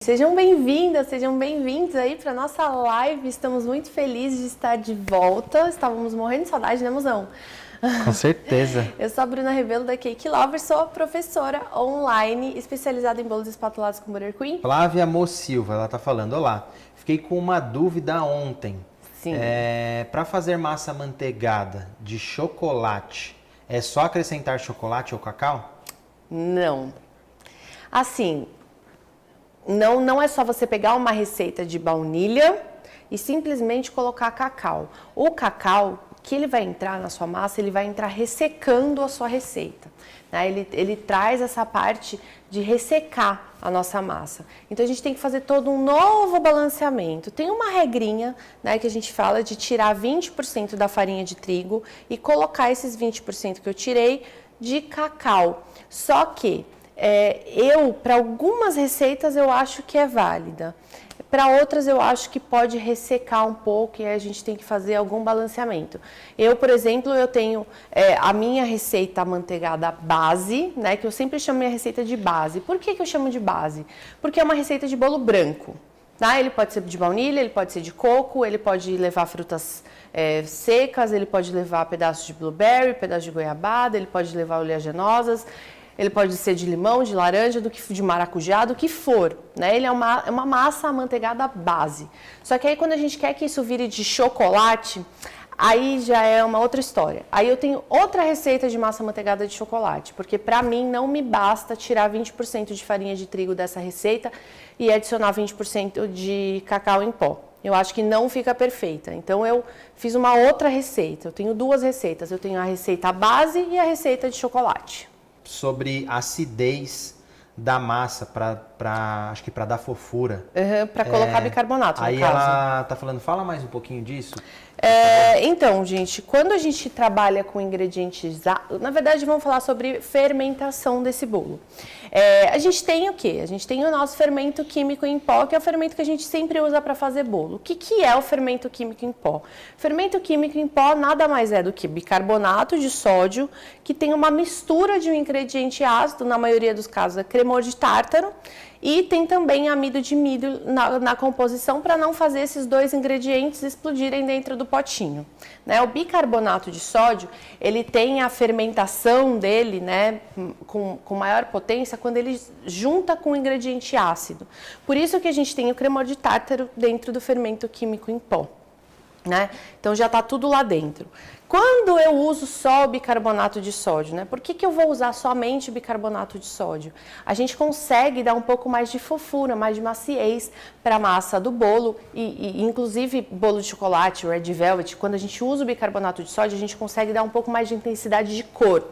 Sejam bem-vindas, sejam bem-vindos aí para nossa live. Estamos muito felizes de estar de volta. Estávamos morrendo de saudade, né, mozão? Com certeza. Eu sou a Bruna Rebelo da Cake Lover, sou professora online especializada em bolos espatulados com Butter Queen. Flávia Mo Silva, ela tá falando, olá, fiquei com uma dúvida ontem. Sim. Para fazer massa amanteigada de chocolate, é só acrescentar chocolate ou cacau? Não. Assim, não é só você pegar uma receita de baunilha e simplesmente colocar cacau. O cacau, que ele vai entrar na sua massa, ele vai entrar ressecando a sua receita. Né? Ele traz essa parte de ressecar a nossa massa. Então a gente tem que fazer todo um novo balanceamento. Tem uma regrinha, né, que a gente fala de tirar 20% da farinha de trigo e colocar esses 20% que eu tirei de cacau. Só que para algumas receitas eu acho que é válida. Para outras eu acho que pode ressecar um pouco e aí a gente tem que fazer algum balanceamento. Eu, por exemplo, eu tenho a minha receita amanteigada base, né, que eu sempre chamo minha receita de base. Por que eu chamo de base? Porque é uma receita de bolo branco. Tá? Ele pode ser de baunilha, ele pode ser de coco, ele pode levar frutas secas, ele pode levar pedaços de blueberry, pedaços de goiabada, ele pode levar oleaginosas. Ele pode ser de limão, de laranja, de maracujá, do que for, né? Ele é uma massa amanteigada base. Só que aí quando a gente quer que isso vire de chocolate, aí já é uma outra história. Aí eu tenho outra receita de massa amanteigada de chocolate, porque pra mim não me basta tirar 20% de farinha de trigo dessa receita e adicionar 20% de cacau em pó. Eu acho que não fica perfeita. Então eu fiz uma outra receita. Eu tenho duas receitas. Eu tenho a receita base e a receita de chocolate. Sobre acidez da massa, acho que para dar fofura. Para colocar bicarbonato, no aí caso. Ela tá falando, fala mais um pouquinho disso. Então, gente, quando a gente trabalha com ingredientes... Na verdade, vamos falar sobre fermentação desse bolo. A gente tem o quê? A gente tem o nosso fermento químico em pó, que é o fermento que a gente sempre usa para fazer bolo. O que é o fermento químico em pó? Fermento químico em pó nada mais é do que bicarbonato de sódio, que tem uma mistura de um ingrediente ácido, na maioria dos casos é cremor de tártaro, e tem também amido de milho na composição para não fazer esses dois ingredientes explodirem dentro do potinho. Né? O bicarbonato de sódio, ele tem a fermentação dele, né, com maior potência quando ele junta com o ingrediente ácido. Por isso que a gente tem o cremor de tártaro dentro do fermento químico em pó. Né? Então já está tudo lá dentro. Quando eu uso só o bicarbonato de sódio, né? Por que eu vou usar somente o bicarbonato de sódio? A gente consegue dar um pouco mais de fofura, mais de maciez para a massa do bolo e inclusive bolo de chocolate, red velvet, quando a gente usa o bicarbonato de sódio, a gente consegue dar um pouco mais de intensidade de cor.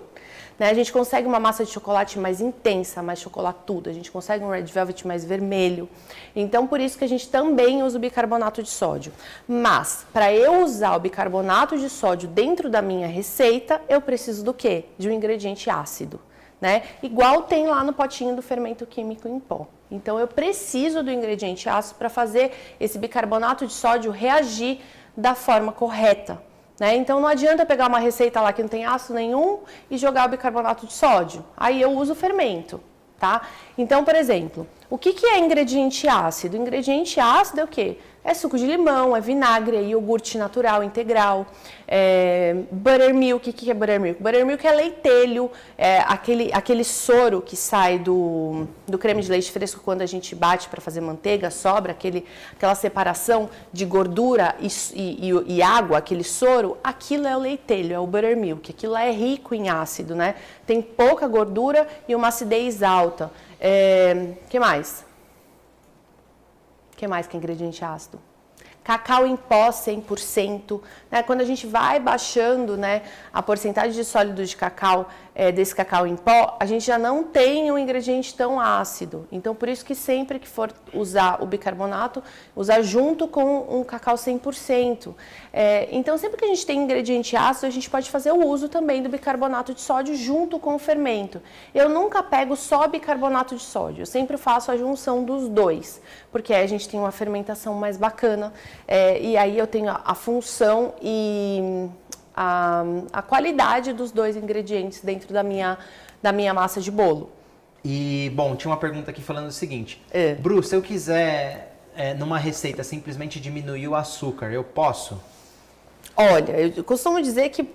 Né? A gente consegue uma massa de chocolate mais intensa, mais chocolatuda, a gente consegue um red velvet mais vermelho. Então, por isso que a gente também usa o bicarbonato de sódio. Mas, para eu usar o bicarbonato de sódio dentro da minha receita, eu preciso do quê? De um ingrediente ácido. Né? Igual tem lá no potinho do fermento químico em pó. Então, eu preciso do ingrediente ácido para fazer esse bicarbonato de sódio reagir da forma correta. Né? Então não adianta pegar uma receita lá que não tem ácido nenhum e jogar o bicarbonato de sódio. Aí eu uso o fermento, tá? Então, por exemplo, o que é ingrediente ácido? Ingrediente ácido é o quê? É suco de limão, é vinagre, é iogurte natural, integral, buttermilk. O que é buttermilk? Buttermilk é leitelho, aquele soro que sai do creme de leite fresco quando a gente bate para fazer manteiga, sobra aquela separação de gordura e água, aquele soro, aquilo é o leitelho, é o buttermilk. Aquilo é rico em ácido, né? Tem pouca gordura e uma acidez alta. Que mais? O que mais que é ingrediente ácido? Cacau em pó 100%. Né? Quando a gente vai baixando, né, a porcentagem de sólido de cacau, desse cacau em pó, a gente já não tem um ingrediente tão ácido. Então, por isso que sempre que for usar o bicarbonato, usar junto com um cacau 100%. Então, sempre que a gente tem ingrediente ácido, a gente pode fazer o uso também do bicarbonato de sódio junto com o fermento. Eu nunca pego só bicarbonato de sódio, eu sempre faço a junção dos dois, porque aí a gente tem uma fermentação mais bacana, e aí eu tenho a função e a qualidade dos dois ingredientes dentro da minha massa de bolo. E, bom, tinha uma pergunta aqui falando o seguinte. É. Bru, se eu quiser, numa receita, simplesmente diminuir o açúcar, eu posso? Olha, eu costumo dizer que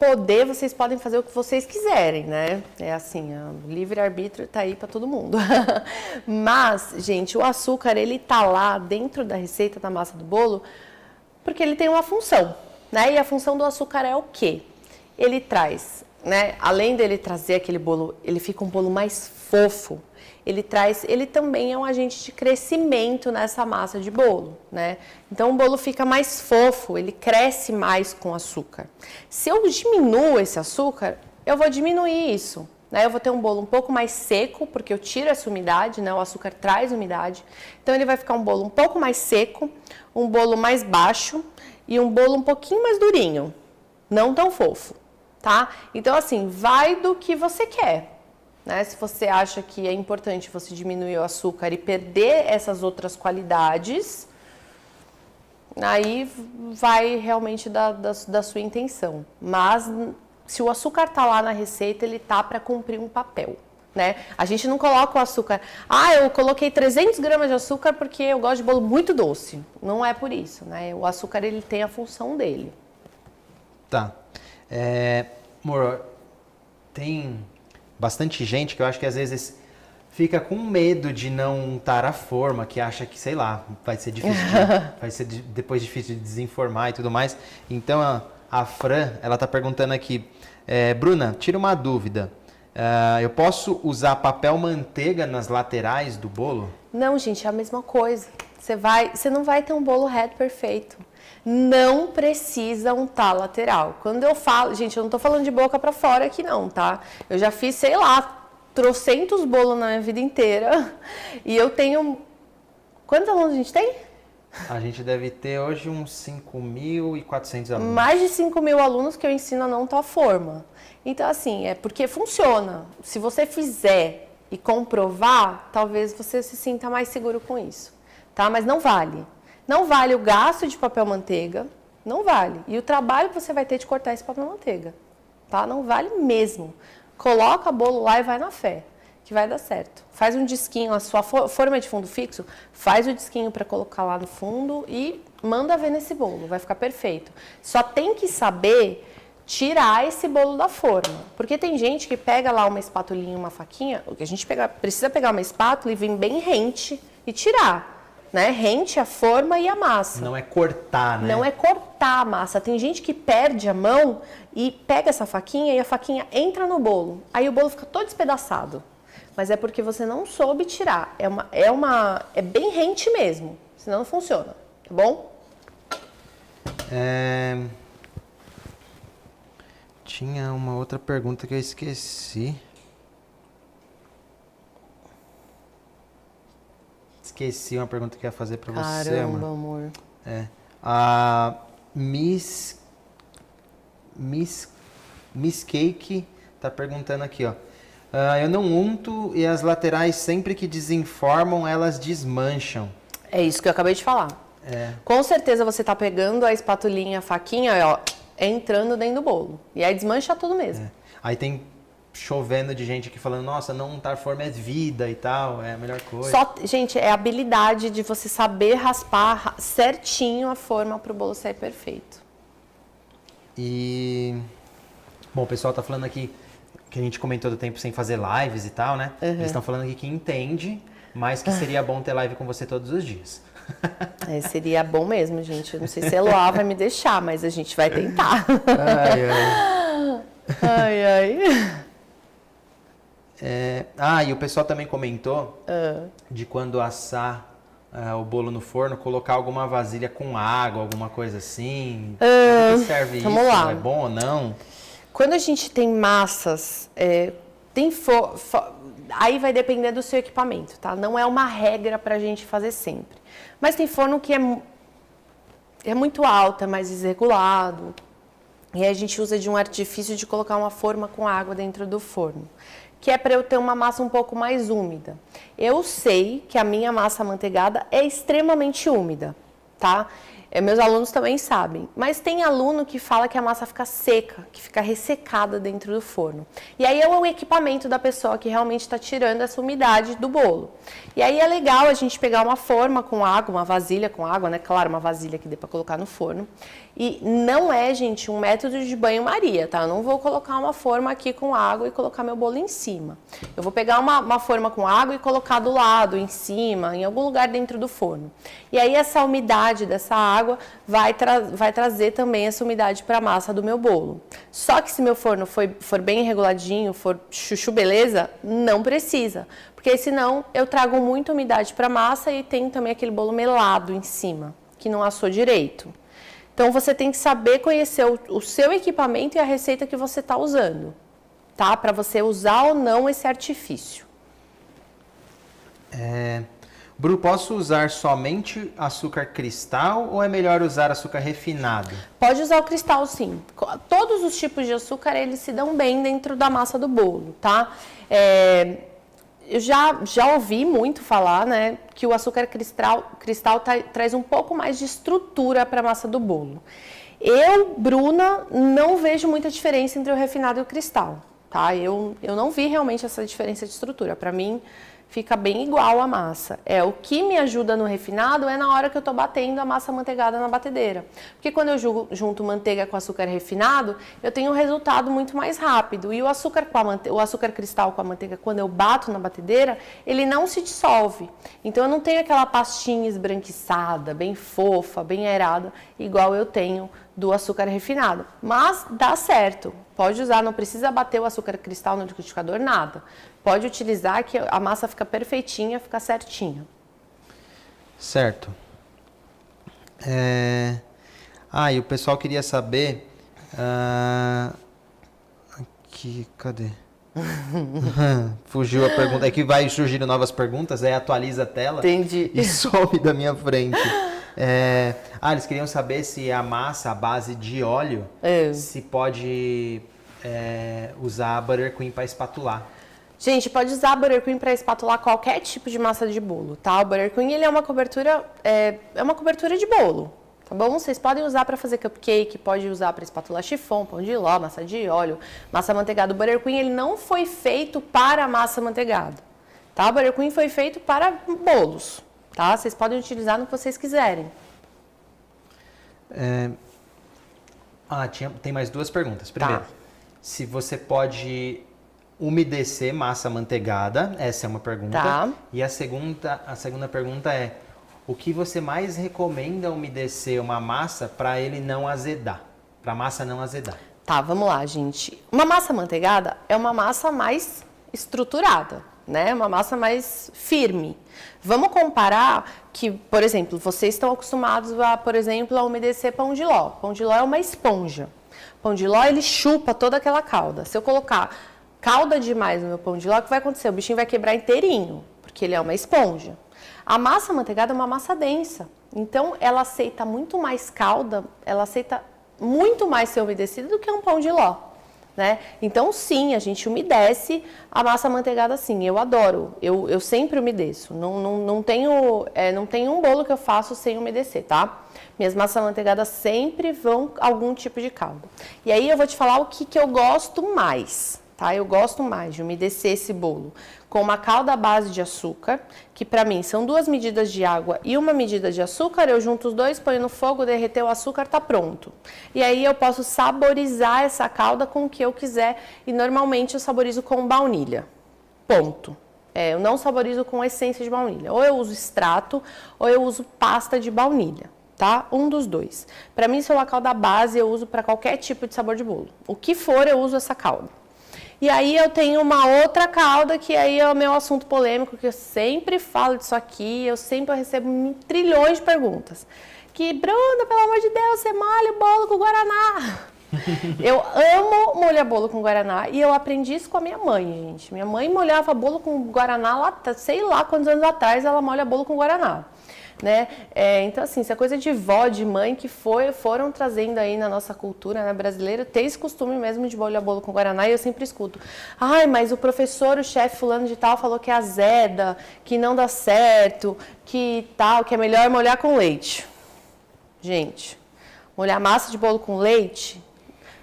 vocês podem fazer o que vocês quiserem, né? É assim, o livre-arbítrio tá aí para todo mundo. Mas, gente, o açúcar, ele tá lá dentro da receita da massa do bolo porque ele tem uma função, né? E a função do açúcar é o quê? Ele traz, né? Além dele trazer aquele bolo, ele fica um bolo mais fofo. Ele também é um agente de crescimento nessa massa de bolo, né? Então o bolo fica mais fofo, ele cresce mais com açúcar. Se eu diminuo esse açúcar, eu vou diminuir isso, né? Eu vou ter um bolo um pouco mais seco, porque eu tiro essa umidade, né? O açúcar traz umidade. Então ele vai ficar um bolo um pouco mais seco, um bolo mais baixo e um bolo um pouquinho mais durinho, não tão fofo, tá? Então assim, vai do que você quer. Né? Se você acha que é importante você diminuir o açúcar e perder essas outras qualidades, aí vai realmente da sua intenção. Mas se o açúcar tá lá na receita, ele tá para cumprir um papel. Né? A gente não coloca o açúcar, eu coloquei 300 gramas de açúcar porque eu gosto de bolo muito doce. Não é por isso, né? O açúcar ele tem a função dele. Tá. Amor, tem bastante gente que eu acho que às vezes fica com medo de não untar a forma, que acha que, sei lá, vai ser difícil depois difícil de desenformar e tudo mais. Então a Fran, ela tá perguntando aqui, Bruna, tira uma dúvida. Eu posso usar papel manteiga nas laterais do bolo? Não, gente, é a mesma coisa. Você não vai ter um bolo reto perfeito. Não precisa untar lateral. Quando eu falo, gente, eu não tô falando de boca pra fora aqui não, tá? Eu já fiz, sei lá, trocentos bolos na minha vida inteira. E eu tenho... Quantos alunos a gente tem? A gente deve ter hoje uns 5.400 alunos. Mais de 5.000 alunos que eu ensino a não untar a forma. Então, assim, é porque funciona. Se você fizer e comprovar, talvez você se sinta mais seguro com isso, tá? Mas não vale. Não vale o gasto de papel manteiga, não vale. E o trabalho que você vai ter de cortar esse papel manteiga, tá? Não vale mesmo. Coloca bolo lá e vai na fé, que vai dar certo. Faz um disquinho, a sua forma de fundo fixo, faz o disquinho para colocar lá no fundo e manda ver nesse bolo, vai ficar perfeito. Só tem que saber tirar esse bolo da forma, porque tem gente que pega lá uma espatulinha, uma faquinha, o que a gente precisa pegar uma espátula e vir bem rente e tirar. Né? Rente a forma e a massa. Não é cortar, né? Não é cortar a massa. Tem gente que perde a mão e pega essa faquinha e a faquinha entra no bolo. Aí o bolo fica todo despedaçado. Mas é porque você não soube tirar. É bem rente mesmo. Senão não funciona. Tá bom? Tinha uma outra pergunta que eu esqueci. Esqueci uma pergunta que eu ia fazer pra você, Caramba, amor. A Miss Cake tá perguntando aqui, ó. Eu não unto e as laterais sempre que desenformam, elas desmancham. É isso que eu acabei de falar. Com certeza você tá pegando a espatulinha, a faquinha, ó, entrando dentro do bolo. E aí desmancha tudo mesmo. Aí tem chovendo de gente aqui falando, nossa, não untar forma é vida e tal, é a melhor coisa. Gente, é a habilidade de você saber raspar certinho a forma para o bolo sair perfeito. E... Bom, o pessoal tá falando aqui que a gente comentou do tempo sem fazer lives e tal, né? Eles estão falando aqui que entende, mas que seria bom ter live com você todos os dias. Seria bom mesmo, gente. Eu não sei se a Eloá vai me deixar, mas a gente vai tentar. Ai. E o pessoal também comentou de quando assar o bolo no forno, colocar alguma vasilha com água, alguma coisa assim. Para que serve isso? Vamos lá. É bom ou não? Quando a gente tem massas, aí vai depender do seu equipamento, tá? Não é uma regra pra gente fazer sempre. Mas tem forno que é muito alto, é mais desregulado. E aí a gente usa de um artifício de colocar uma forma com água dentro do forno, que é para eu ter uma massa um pouco mais úmida. Eu sei que a minha massa amanteigada é extremamente úmida, tá? Meus alunos também sabem. Mas tem aluno que fala que a massa fica seca, que fica ressecada dentro do forno. E aí é o equipamento da pessoa que realmente está tirando essa umidade do bolo. E aí é legal a gente pegar uma forma com água, uma vasilha com água, né? Claro, uma vasilha que dê para colocar no forno. E não é, gente, um método de banho-maria, tá? Eu não vou colocar uma forma aqui com água e colocar meu bolo em cima. Eu vou pegar uma forma com água e colocar do lado, em cima, em algum lugar dentro do forno. E aí essa umidade dessa água vai trazer também essa umidade para a massa do meu bolo. Só que se meu forno for bem reguladinho, for chuchu beleza, não precisa. Porque senão eu trago muita umidade para a massa e tem também aquele bolo melado em cima, que não assou direito. Então, você tem que saber conhecer o seu equipamento e a receita que você está usando, tá? Para você usar ou não esse artifício. Bru, posso usar somente açúcar cristal ou é melhor usar açúcar refinado? Pode usar o cristal, sim. Todos os tipos de açúcar, eles se dão bem dentro da massa do bolo, tá? Eu já ouvi muito falar, né, que o açúcar cristal traz um pouco mais de estrutura para a massa do bolo. Eu, Bruna, não vejo muita diferença entre o refinado e o cristal, tá? Eu não vi realmente essa diferença de estrutura. Para mim, fica bem igual a massa. O que me ajuda no refinado é na hora que eu estou batendo a massa amanteigada na batedeira. Porque quando eu junto manteiga com açúcar refinado, eu tenho um resultado muito mais rápido. E o açúcar cristal com a manteiga, quando eu bato na batedeira, ele não se dissolve. Então eu não tenho aquela pastinha esbranquiçada, bem fofa, bem aerada, igual eu tenho do açúcar refinado. Mas dá certo. Pode usar, não precisa bater o açúcar cristal no liquidificador, nada. Pode utilizar que a massa fica perfeitinha, fica certinha. Certo. E o pessoal queria saber... Aqui, cadê? Fugiu a pergunta. É que vai surgindo novas perguntas, aí atualiza a tela. Entendi. E some da minha frente. Eles queriam saber se a massa à base de óleo, se pode usar Buttercream para espatular. Gente, pode usar Buttercream para espatular qualquer tipo de massa de bolo, tá? O Buttercream, ele é uma cobertura de bolo, tá bom? Vocês podem usar para fazer cupcake, pode usar para espatular chiffon, pão de ló, massa de óleo, massa manteigada. O Buttercream, ele não foi feito para massa manteigada, tá? O Buttercream foi feito para bolos, tá? Vocês podem utilizar no que vocês quiserem. Tem mais duas perguntas. Primeiro, se você pode umedecer massa manteigada, essa é uma pergunta. Tá. E a segunda pergunta é, o que você mais recomenda umedecer uma massa para ele não azedar? Para a massa não azedar. Tá, vamos lá, gente. Uma massa manteigada é uma massa mais estruturada, né? Uma massa mais firme. Vamos comparar que, por exemplo, vocês estão acostumados a umedecer pão de ló. Pão de ló é uma esponja. Pão de ló, ele chupa toda aquela calda. Se eu colocar calda demais no meu pão de ló, o que vai acontecer? O bichinho vai quebrar inteirinho, porque ele é uma esponja. A massa manteigada é uma massa densa. Então, ela aceita muito mais calda, ela aceita muito mais ser umedecida do que um pão de ló, né? Então, sim, a gente umedece a massa manteigada, sim. Eu adoro. Eu sempre umedeço. Não tenho um bolo que eu faço sem umedecer, tá? Minhas massas manteigadas sempre vão algum tipo de calda. E aí, eu vou te falar o que eu gosto mais. Tá? Eu gosto mais de umedecer esse bolo com uma calda à base de açúcar, que para mim são 2 medidas de água e 1 medida de açúcar. Eu junto os dois, ponho no fogo, derreteu o açúcar, tá pronto. E aí eu posso saborizar essa calda com o que eu quiser e normalmente eu saborizo com baunilha. Ponto. Eu não saborizo com essência de baunilha. Ou eu uso extrato ou eu uso pasta de baunilha. Tá? Um dos dois. Para mim, se é uma calda base, eu uso para qualquer tipo de sabor de bolo. O que for, eu uso essa calda. E aí eu tenho uma outra calda, que aí é o meu assunto polêmico, que eu sempre falo disso aqui, eu sempre recebo trilhões de perguntas. Que, Bruna, pelo amor de Deus, você molha o bolo com guaraná. Eu amo molhar bolo com guaraná e eu aprendi isso com a minha mãe, gente. Minha mãe molhava bolo com guaraná lá, sei lá quantos anos atrás ela molha bolo com guaraná. Né? Então, assim, isso é coisa de vó, de mãe que foram trazendo aí na nossa cultura, né, brasileira. Tem esse costume mesmo de molhar bolo com guaraná e eu sempre escuto. Ai, mas o professor, o chefe fulano de tal falou que é azeda, que não dá certo, que tal, que é melhor molhar com leite. gente. Molhar massa de bolo com leite.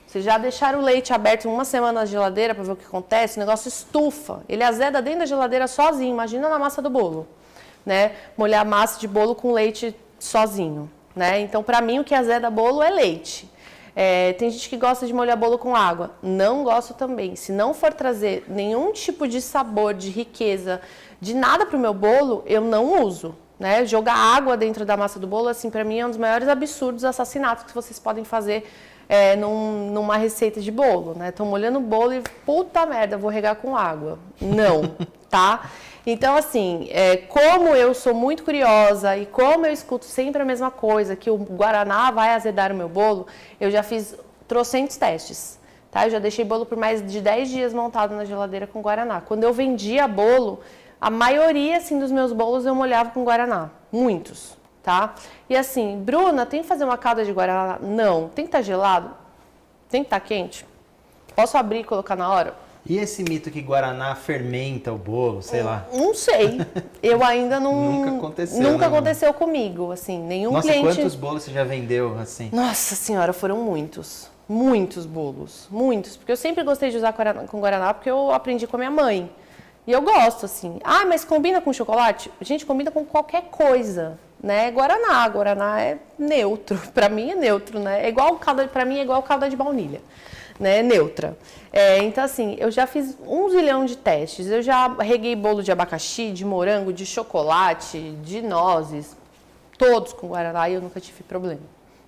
Vocês já deixaram o leite aberto uma semana na geladeira para ver o que acontece? O negócio estufa. Ele azeda dentro da geladeira sozinho. Imagina na massa do bolo, né? Molhar massa de bolo com leite sozinho, né? Então, para mim, o que azeda bolo é leite. Tem gente que gosta de molhar bolo com água. Não gosto também. Se não for trazer nenhum tipo de sabor, de riqueza, de nada para o meu bolo, eu não uso. Né? Jogar água dentro da massa do bolo, assim, para mim é um dos maiores absurdos assassinatos que vocês podem fazer numa receita de bolo, né? Tô molhando o bolo e, puta merda, vou regar com água. Não, tá? Então, assim, como eu sou muito curiosa e como eu escuto sempre a mesma coisa, que o guaraná vai azedar o meu bolo, eu já fiz trocentos testes, tá? Eu já deixei bolo por mais de 10 dias montado na geladeira com guaraná. Quando eu vendia bolo, a maioria, assim, dos meus bolos eu molhava com guaraná. Muitos, tá? E assim, Bruna, tem que fazer uma calda de guaraná? Não. Tem que estar gelado? Tem que estar quente? Posso abrir e colocar na hora? E esse mito que guaraná fermenta o bolo, sei lá? Não sei. Eu ainda não... Nunca aconteceu, Nunca né, aconteceu comigo, assim. Nenhum Nossa, cliente... quantos bolos você já vendeu, assim? Nossa senhora, foram muitos. Muitos bolos. Muitos. Porque eu sempre gostei de usar com guaraná, porque eu aprendi com a minha mãe. E eu gosto, assim. Ah, mas combina com chocolate? Gente, combina com qualquer coisa, né? Guaraná é neutro. Pra mim é neutro, né? É igual calda, pra mim é igual calda de baunilha, né? É neutra. Então, assim, eu já fiz 1 zilhão de testes. Eu já reguei bolo de abacaxi, de morango, de chocolate, de nozes. Todos com guaraná e eu nunca tive problema,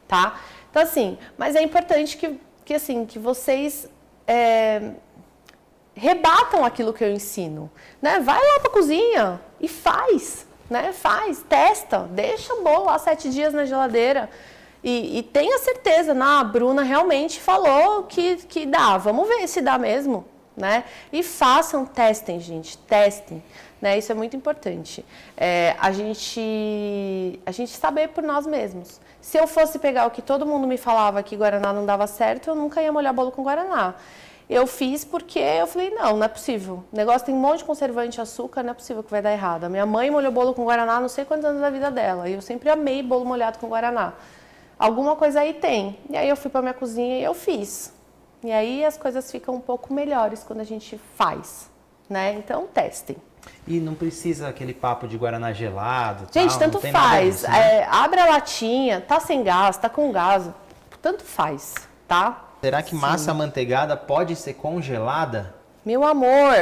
tá? Então, assim, mas é importante que vocês... rebatam aquilo que eu ensino, né? Vai lá para a cozinha e faz, né? Faz, testa, deixa o bolo lá 7 dias na geladeira e tenha certeza, a Bruna realmente falou que dá, vamos ver se dá mesmo, né? E façam, testem, gente, testem, né? Isso é muito importante. A gente saber por nós mesmos. Se eu fosse pegar o que todo mundo me falava que guaraná não dava certo, eu nunca ia molhar bolo com guaraná. Eu fiz porque eu falei, não é possível. O negócio tem um monte de conservante e açúcar, não é possível que vai dar errado. A minha mãe molhou bolo com guaraná não sei quantos anos da vida dela. E eu sempre amei bolo molhado com guaraná. Alguma coisa aí tem. E aí eu fui para minha cozinha e eu fiz. E aí as coisas ficam um pouco melhores quando a gente faz, né? Então, testem. E não precisa aquele papo de guaraná gelado, gente, tal, tanto faz. Né? Abre a latinha, tá sem gás, tá com gás, tanto faz, tá? Será que massa amanteigada pode ser congelada? Meu amor,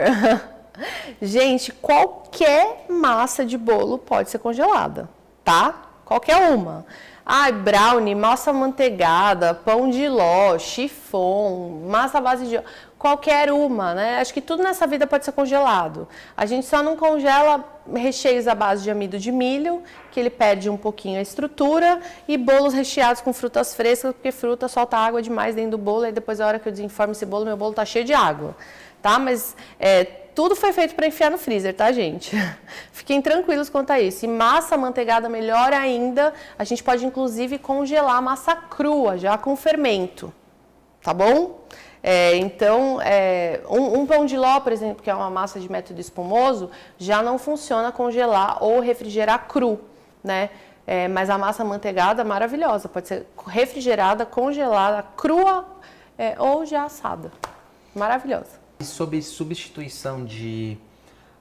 gente, qualquer massa de bolo pode ser congelada, tá? Qualquer uma. Ai, brownie, massa amanteigada, pão de ló, chiffon, massa à base de... Qualquer uma, né? Acho que tudo nessa vida pode ser congelado. A gente só não congela recheios à base de amido de milho, que ele perde um pouquinho a estrutura, e bolos recheados com frutas frescas, porque fruta solta água demais dentro do bolo, e depois, a hora que eu desenformo esse bolo, meu bolo tá cheio de água, tá? Mas tudo foi feito para enfiar no freezer, tá, gente? Fiquem tranquilos quanto a isso. E massa amanteigada, melhor ainda, a gente pode, inclusive, congelar a massa crua, já com fermento, tá bom? Então, um pão de ló, por exemplo, que é uma massa de método espumoso, já não funciona congelar ou refrigerar cru, né? Mas a massa amanteigada, maravilhosa, pode ser refrigerada, congelada, crua ou já assada. Maravilhosa. E sobre substituição de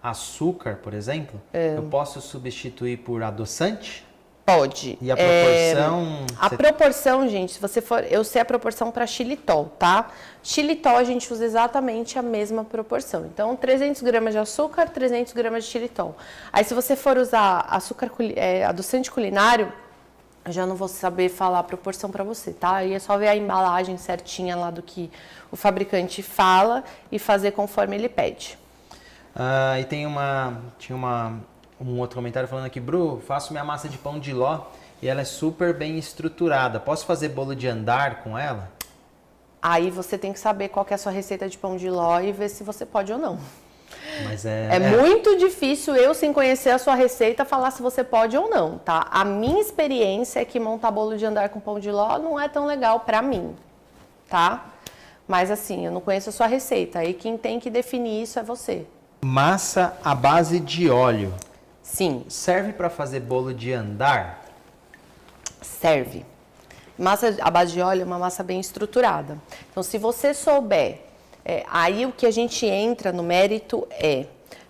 açúcar, por exemplo, eu posso substituir por adoçante? Pode. E a proporção? A proporção, gente, se você for... Eu sei a proporção para xilitol, tá? Xilitol a gente usa exatamente a mesma proporção. Então, 300 gramas de açúcar, 300 gramas de xilitol. Aí, se você for usar adoçante culinário, eu já não vou saber falar a proporção para você, tá? Aí é só ver a embalagem certinha lá do que o fabricante fala e fazer conforme ele pede. E tinha um outro comentário falando aqui, Bru, faço minha massa de pão de ló e ela é super bem estruturada. Posso fazer bolo de andar com ela? Aí você tem que saber qual que é a sua receita de pão de ló e ver se você pode ou não. Mas muito difícil eu, sem conhecer a sua receita, falar se você pode ou não, tá? A minha experiência é que montar bolo de andar com pão de ló não é tão legal pra mim, tá? Mas assim, eu não conheço a sua receita, aí quem tem que definir isso é você. Massa à base de óleo. Sim. Serve para fazer bolo de andar? Serve. Massa à base de óleo é uma massa bem estruturada. Então, se você souber, aí o que a gente entra no mérito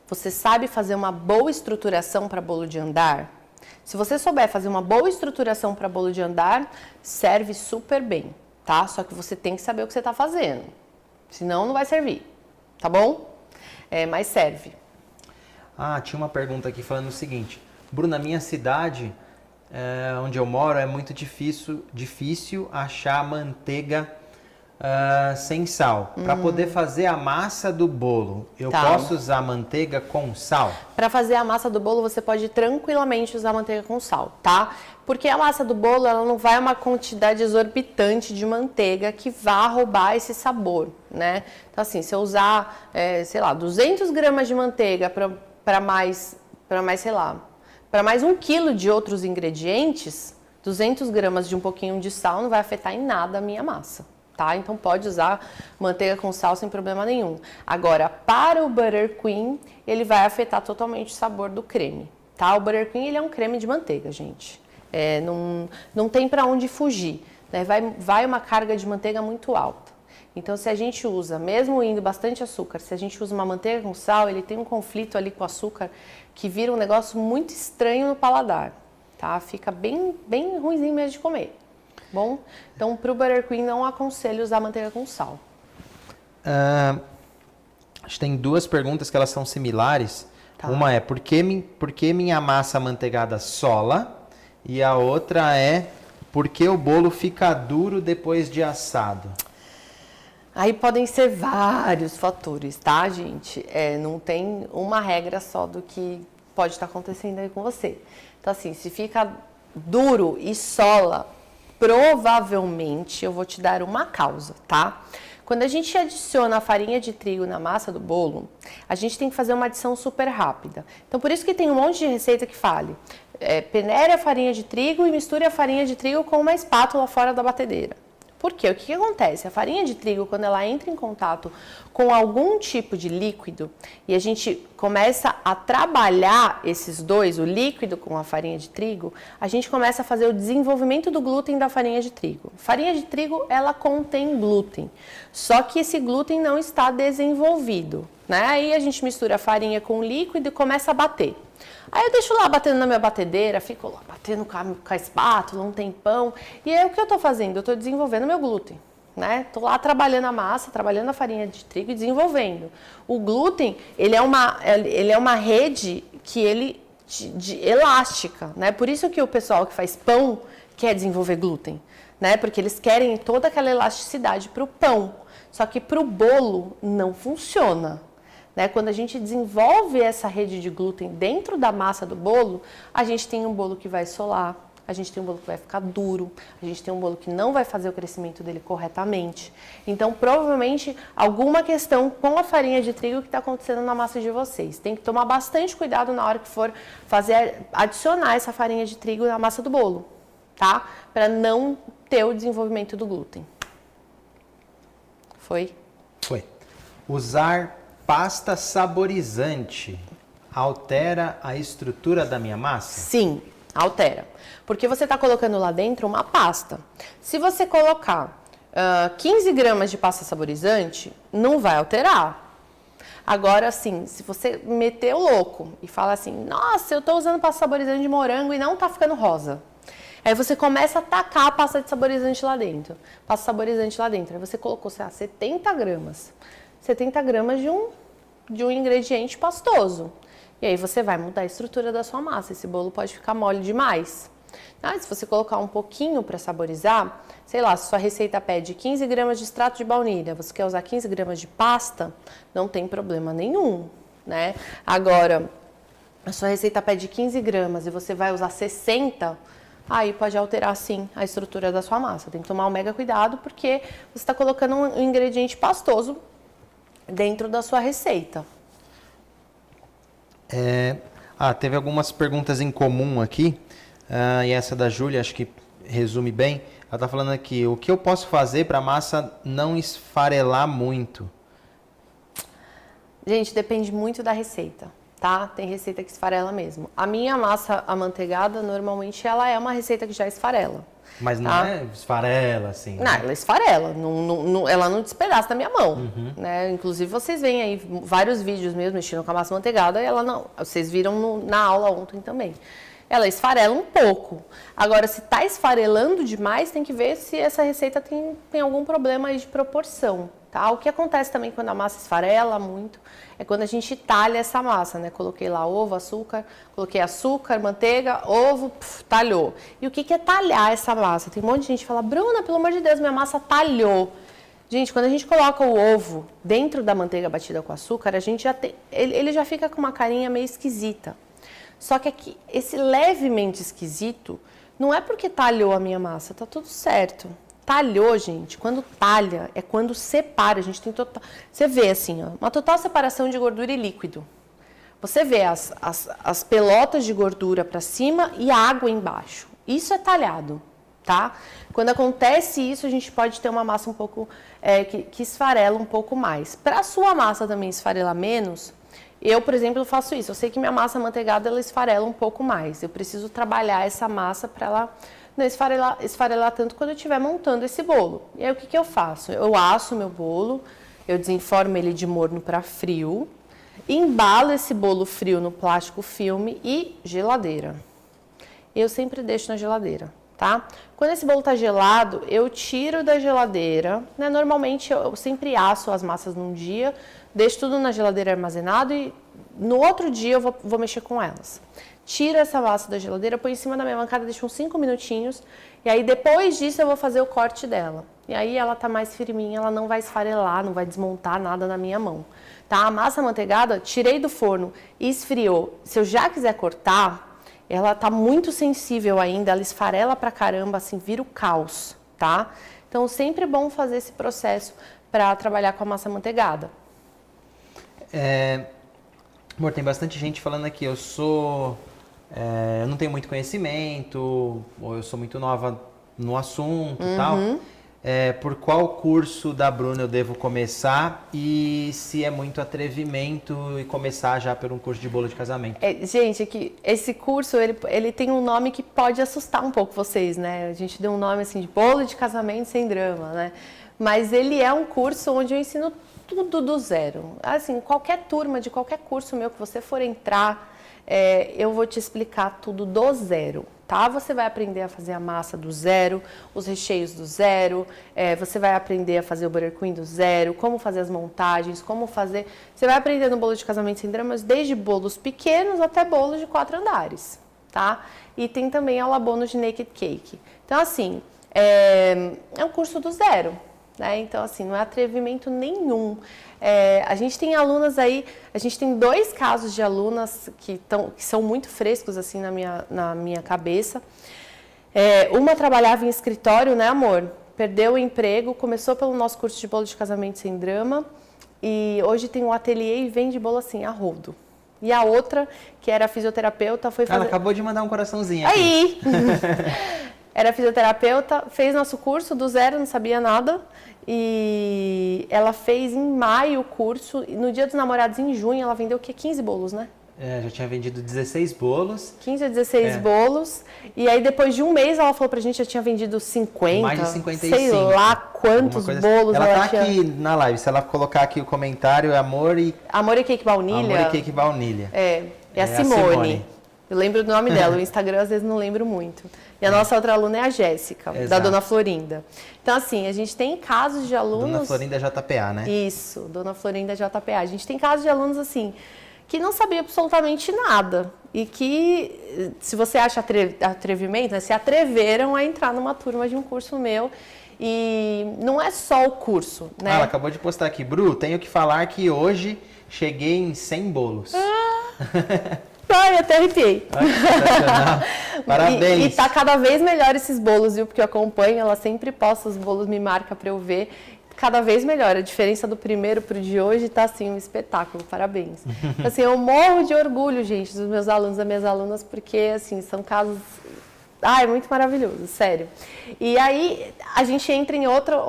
você sabe fazer uma boa estruturação para bolo de andar? Se você souber fazer uma boa estruturação para bolo de andar, serve super bem, tá? Só que você tem que saber o que você está fazendo, senão não vai servir, tá bom? Mas serve. Tinha uma pergunta aqui falando o seguinte: Bruna, na minha cidade, onde eu moro, é muito difícil achar manteiga sem sal. Para poder fazer a massa do bolo, eu posso usar manteiga com sal? Para fazer a massa do bolo, você pode tranquilamente usar manteiga com sal, tá? Porque a massa do bolo, ela não vai uma quantidade exorbitante de manteiga que vá roubar esse sabor, né? Então, assim, se eu usar, sei lá, 200 gramas de manteiga para mais 1 quilo de outros ingredientes, 200 gramas de um pouquinho de sal não vai afetar em nada a minha massa. Tá? Então pode usar manteiga com sal sem problema nenhum. Agora, para o Buttercream, ele vai afetar totalmente o sabor do creme. Tá? O Buttercream, ele é um creme de manteiga, gente. Não tem para onde fugir, né? Vai uma carga de manteiga muito alta. Então, se a gente usa, mesmo indo bastante açúcar, se a gente usa uma manteiga com sal, ele tem um conflito ali com o açúcar que vira um negócio muito estranho no paladar. Tá? Fica bem ruimzinho mesmo de comer. Bom, então para o Buttercream não aconselho usar manteiga com sal. Acho que tem 2 perguntas que elas são similares. Tá. Uma é por que minha massa amanteigada sola? E a outra é por que o bolo fica duro depois de assado? Aí podem ser vários fatores, tá, gente? Não tem uma regra só do que pode estar acontecendo aí com você. Então, assim, se fica duro e sola, provavelmente eu vou te dar uma causa, tá? Quando a gente adiciona a farinha de trigo na massa do bolo, a gente tem que fazer uma adição super rápida. Então, por isso que tem um monte de receita que fale, peneire a farinha de trigo e misture a farinha de trigo com uma espátula fora da batedeira. Por quê? O que acontece? A farinha de trigo, quando ela entra em contato com algum tipo de líquido e a gente começa a trabalhar esses dois, o líquido com a farinha de trigo, a gente começa a fazer o desenvolvimento do glúten da farinha de trigo. Farinha de trigo, ela contém glúten, só que esse glúten não está desenvolvido, né? Aí a gente mistura a farinha com o líquido e começa a bater. Aí eu deixo lá batendo na minha batedeira, fico lá batendo com a espátula um tempão. E aí o que eu tô fazendo? Eu tô desenvolvendo meu glúten, né? Tô lá trabalhando a massa, trabalhando a farinha de trigo e desenvolvendo. O glúten, ele é uma rede que elástica, né? Por isso que o pessoal que faz pão quer desenvolver glúten, né? Porque eles querem toda aquela elasticidade para o pão. Só que para o bolo não funciona. Quando a gente desenvolve essa rede de glúten dentro da massa do bolo, a gente tem um bolo que vai solar, a gente tem um bolo que vai ficar duro, a gente tem um bolo que não vai fazer o crescimento dele corretamente. Então, provavelmente, alguma questão com a farinha de trigo que está acontecendo na massa de vocês. Tem que tomar bastante cuidado na hora que for adicionar essa farinha de trigo na massa do bolo, tá? Para não ter o desenvolvimento do glúten. Foi? Foi. Usar pasta saborizante altera a estrutura da minha massa? Sim, altera. Porque você está colocando lá dentro uma pasta. Se você colocar 15 gramas de pasta saborizante, não vai alterar. Agora, assim, se você meter o louco e fala assim, nossa, eu estou usando pasta saborizante de morango e não está ficando rosa. Aí você começa a tacar a pasta de saborizante lá dentro. Pasta saborizante lá dentro. Aí você colocou, sei lá, 70 gramas. 70 gramas de um ingrediente pastoso. E aí você vai mudar a estrutura da sua massa. Esse bolo pode ficar mole demais. Se você colocar um pouquinho para saborizar, sei lá, se sua receita pede 15 gramas de extrato de baunilha, você quer usar 15 gramas de pasta, não tem problema nenhum, né? Agora, a sua receita pede 15 gramas e você vai usar 60, aí pode alterar sim a estrutura da sua massa. Tem que tomar um mega cuidado porque você está colocando um ingrediente pastoso dentro da sua receita. Teve algumas perguntas em comum aqui, e essa da Júlia acho que resume bem. Ela está falando aqui, o que eu posso fazer para a massa não esfarelar muito? Gente, depende muito da receita. tá? Tem receita que esfarela mesmo. A minha massa amanteigada, normalmente, ela é uma receita que já esfarela. Mas não tá? é esfarela, assim. Não, ela esfarela, ela não despedaça da minha mão, né? Inclusive, vocês veem aí vários vídeos mesmo mexendo com a massa amanteigada, e ela não, vocês viram na aula ontem também. Ela esfarela um pouco. Agora, se tá esfarelando demais, tem que ver se essa receita tem algum problema aí de proporção, tá? O que acontece também quando a massa esfarela muito é quando a gente talha essa massa, né? Coloquei lá ovo, açúcar, coloquei açúcar, manteiga, ovo, talhou. E o que é talhar essa massa? Tem um monte de gente que fala, Bruna, pelo amor de Deus, minha massa talhou. Gente, quando a gente coloca o ovo dentro da manteiga batida com açúcar, a gente já tem, ele já fica com uma carinha meio esquisita. Só que aqui, esse levemente esquisito, não é porque talhou a minha massa, tá tudo certo. Talhou, gente, quando talha, é quando separa, a gente tem total... Você vê assim, ó, uma total separação de gordura e líquido. Você vê as pelotas de gordura para cima e a água embaixo. Isso é talhado, tá? Quando acontece isso, a gente pode ter uma massa um pouco, que esfarela um pouco mais. Para a sua massa também esfarelar menos, eu, por exemplo, faço isso. Eu sei que minha massa amanteigada, ela esfarela um pouco mais. Eu preciso trabalhar essa massa para ela não esfarelar tanto quando eu estiver montando esse bolo. E aí, o que eu faço? Eu asso meu bolo, eu desenformo ele de morno para frio, embalo esse bolo frio no plástico filme e geladeira. Eu sempre deixo na geladeira, tá? Quando esse bolo tá gelado, eu tiro da geladeira, né? Normalmente, eu sempre asso as massas num dia, deixo tudo na geladeira armazenado e no outro dia eu vou mexer com elas. Tiro essa massa da geladeira, põe em cima da minha bancada, deixo uns 5 minutinhos. E aí, depois disso, eu vou fazer o corte dela. E aí, ela tá mais firminha, ela não vai esfarelar, não vai desmontar nada na minha mão. Tá? A massa amanteigada, tirei do forno e esfriou. Se eu já quiser cortar, ela tá muito sensível ainda, ela esfarela pra caramba, assim, vira o caos, tá? Então, sempre é bom fazer esse processo para trabalhar com a massa amanteigada. Amor, tem bastante gente falando aqui, eu não tenho muito conhecimento, ou eu sou muito nova no assunto e tal. Por qual curso da Bruna eu devo começar e se é muito atrevimento e começar já por um curso de bolo de casamento? Gente, aqui, esse curso, ele tem um nome que pode assustar um pouco vocês, né? A gente deu um nome assim de bolo de casamento sem drama, né? Mas ele é um curso onde eu ensino tudo do zero. Assim, qualquer turma de qualquer curso meu que você for entrar, eu vou te explicar tudo do zero, tá? Você vai aprender a fazer a massa do zero, os recheios do zero, você vai aprender a fazer o buttercream do zero, como fazer as montagens, como fazer... Você vai aprender no bolo de casamento sem dramas, desde bolos pequenos até bolos de 4 andares, tá? E tem também aula bônus de naked cake. Então, assim, é um curso do zero. Né? Então, assim, não é atrevimento nenhum. A gente tem alunas aí, a gente tem 2 casos de alunas que são muito frescos, assim, na minha cabeça. Uma trabalhava em escritório, né, amor? Perdeu o emprego, começou pelo nosso curso de bolo de casamento sem drama e hoje tem um ateliê e vende bolo, assim, a rodo. E a outra, que era fisioterapeuta, foi fazer... Ela acabou de mandar um coraçãozinho aqui. Aí! Era fisioterapeuta, fez nosso curso do zero, não sabia nada. E ela fez em maio o curso. E no Dia dos Namorados, em junho, ela vendeu o quê? 15 bolos, né? Já tinha vendido 16 bolos. 15 ou 16 bolos. E aí, depois de um mês, ela falou pra gente que já tinha vendido 50. Mais de 55. Sei lá quantos bolos ela tá tinha. aqui na live. Se ela colocar aqui o comentário, Amor e Cake Baunilha. Amor e Cake Baunilha. É a Simone. Eu lembro do nome dela, o Instagram às vezes não lembro muito. E a nossa outra aluna é a Jéssica, da Dona Florinda. Então, assim, a gente tem casos de alunos... Dona Florinda JPA, né? Isso, Dona Florinda JPA. A gente tem casos de alunos, assim, que não sabiam absolutamente nada. E que, se você acha atrevimento, né, se atreveram a entrar numa turma de um curso meu. E não é só o curso, né? Ela acabou de postar aqui. Bru, tenho que falar que hoje cheguei em 100 bolos. Ai, até arrepiei. Parabéns. E tá cada vez melhor esses bolos, viu? Porque eu acompanho, ela sempre posta os bolos, me marca pra eu ver. Cada vez melhor. A diferença do primeiro pro de hoje tá, assim, um espetáculo. Parabéns. Assim, eu morro de orgulho, gente, dos meus alunos, das minhas alunas, porque, assim, são casos... é muito maravilhoso, sério. E aí, a gente entra em outro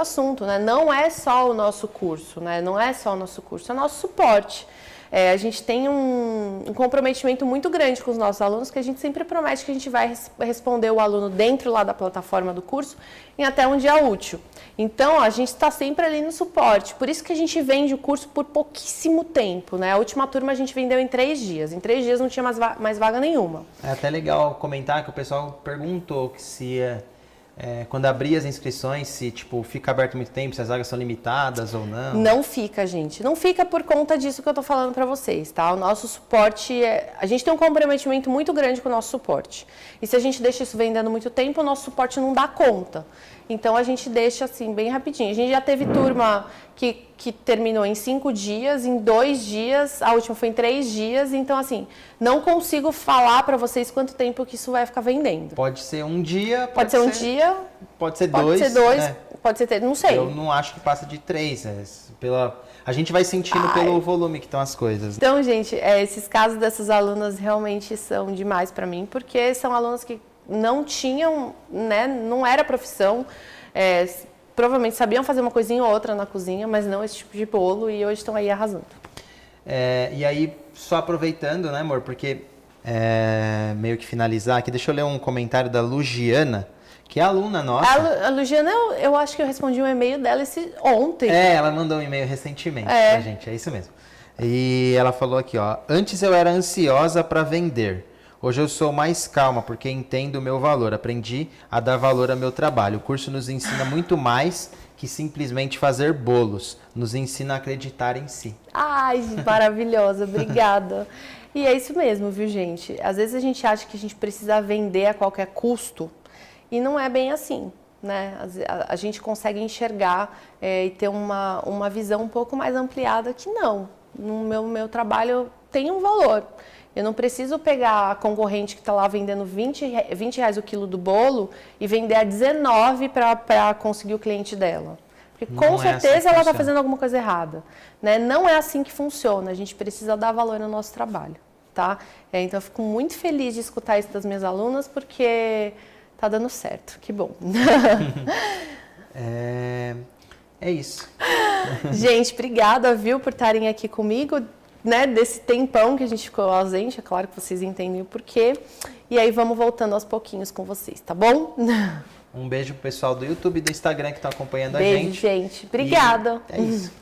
assunto, né? Não é só o nosso curso, né? Não é só o nosso curso, é o nosso suporte. A gente tem um comprometimento muito grande com os nossos alunos, que a gente sempre promete que a gente vai responder o aluno dentro lá da plataforma do curso em até um dia útil. Então, a gente está sempre ali no suporte. Por isso que a gente vende o curso por pouquíssimo tempo, né? A última turma a gente vendeu em 3 dias. Em 3 dias não tinha mais vaga nenhuma. É até legal comentar que o pessoal perguntou que se quando abrir as inscrições, se tipo, fica aberto muito tempo, se as vagas são limitadas ou não. Não fica, gente. Não fica por conta disso que eu tô falando para vocês, tá? O nosso suporte, a gente tem um comprometimento muito grande com o nosso suporte. E se a gente deixa isso vendendo muito tempo, o nosso suporte não dá conta. Então, a gente deixa assim, bem rapidinho. A gente já teve turma que terminou em 5 dias, em 2 dias, a última foi em 3 dias. Então, assim, não consigo falar para vocês quanto tempo que isso vai ficar vendendo. Pode ser um dia, pode ser um dia, pode ser pode 2. ser 2, pode ser 3, não sei. Eu não acho que passa de 3. A gente vai sentindo pelo volume que estão as coisas. Então, gente, esses casos dessas alunas realmente são demais para mim, porque são alunos que não tinham, né, não era profissão, provavelmente sabiam fazer uma coisinha ou outra na cozinha, mas não esse tipo de bolo, e hoje estão aí arrasando. E aí, só aproveitando, né, amor, porque meio que finalizar aqui, deixa eu ler um comentário da Lugiana, que é aluna nossa. A Lugiana, eu acho que eu respondi um e-mail dela ontem. Ela mandou um e-mail recentemente pra gente, é isso mesmo. E ela falou aqui, ó, antes eu era ansiosa para vender. Hoje eu sou mais calma porque entendo o meu valor. Aprendi a dar valor ao meu trabalho. O curso nos ensina muito mais que simplesmente fazer bolos. Nos ensina a acreditar em si. Ai, maravilhosa, obrigada. E é isso mesmo, viu, gente? Às vezes a gente acha que a gente precisa vender a qualquer custo e não é bem assim, né? A gente consegue enxergar e ter uma visão um pouco mais ampliada que não. No meu trabalho tem um valor. Eu não preciso pegar a concorrente que está lá vendendo 20 reais o quilo do bolo e vender a 19 para conseguir o cliente dela. Porque com certeza ela está fazendo alguma coisa errada. Né? Não é assim que funciona. A gente precisa dar valor no nosso trabalho. Tá? Então eu fico muito feliz de escutar isso das minhas alunas, porque está dando certo. Que bom. É isso. Gente, obrigada, viu, por estarem aqui comigo. Né, desse tempão que a gente ficou ausente, é claro que vocês entendem o porquê. E aí vamos voltando aos pouquinhos com vocês, tá bom? Um beijo pro pessoal do YouTube e do Instagram que estão acompanhando a beijo, gente. Beijo, gente. Obrigada. E é isso.